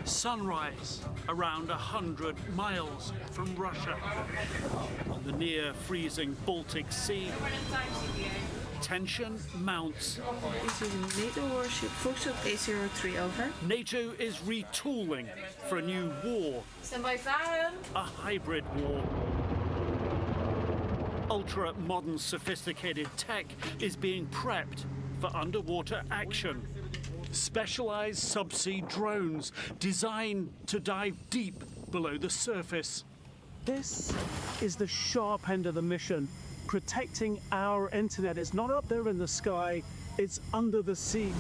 Sunrise around 100 miles from Russia. On the near-freezing Baltic Sea, tension mounts. Is a NATO warship Foxtrot A03 over? NATO is retooling for a new war. Stand by varen. A hybrid war. Ultra-modern sophisticated tech is being prepped for underwater action. Specialized subsea drones designed to dive deep below the surface. This is the sharp end of the mission, protecting our internet. It's not up there in the sky, it's under the sea.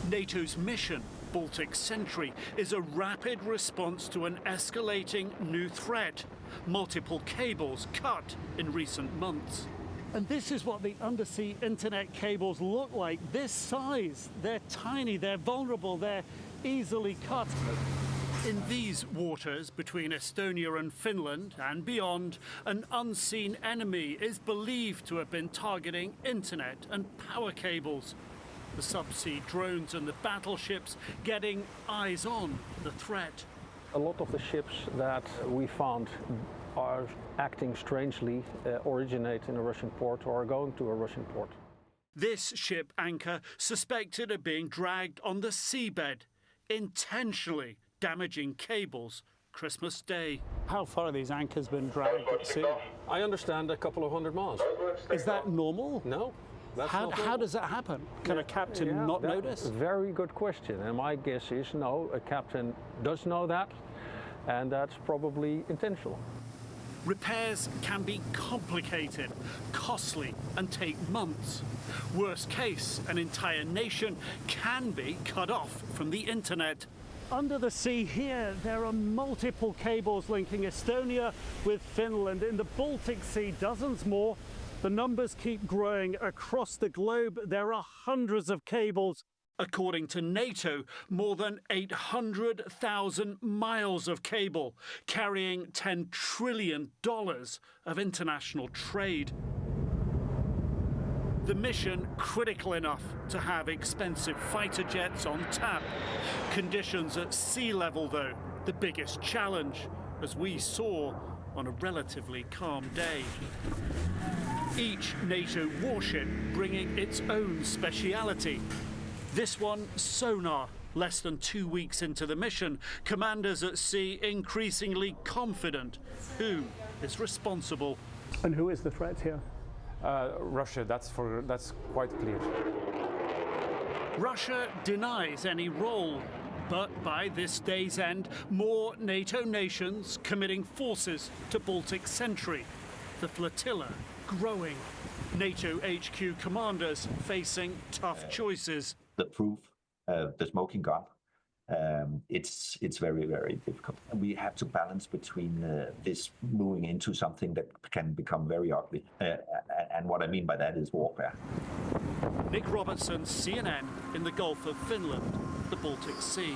NATO's mission, Baltic Sentry, is a rapid response to an escalating new threat. Multiple cables cut in recent months. And this is what the undersea internet cables look like. This size, they're tiny, they're vulnerable, they're easily cut. In these waters between Estonia and Finland and beyond, an unseen enemy is believed to have been targeting internet and power cables. The subsea drones and the battleships getting eyes on the threat. A lot of the ships that we found are acting strangely, originate in a Russian port or are going to a Russian port. This ship anchor suspected of being dragged on the seabed, intentionally damaging cables Christmas Day. How far have these anchors been dragged at sea? I understand a couple of 100 miles. Is that normal? No. How does that happen? Can a captain not notice? Very good question. And my guess is no, a captain does know that, and that's probably intentional. Repairs can be complicated, costly, and take months. Worst case, an entire nation can be cut off from the internet. Under the sea here, there are multiple cables linking Estonia with Finland. In the Baltic Sea, dozens more. The numbers keep growing across the globe. There are hundreds of cables. According to NATO, more than 800,000 miles of cable, carrying $10 trillion of international trade. The mission critical enough to have expensive fighter jets on tap. Conditions at sea level, though, the biggest challenge, as we saw on a relatively calm day. Each NATO warship bringing its own speciality. This one, sonar. Less than 2 weeks into the mission, commanders at sea increasingly confident. Who is responsible? And who is the threat here? Russia, that's quite clear. Russia denies any role, but by this day's end, more NATO nations committing forces to Baltic Sentry. The flotilla growing. NATO HQ commanders facing tough choices. The proof, the smoking gun, it's very, very difficult. And we have to balance between this moving into something that can become very ugly. And what I mean by that is warfare. Nick Robertson, CNN, in the Gulf of Finland, the Baltic Sea.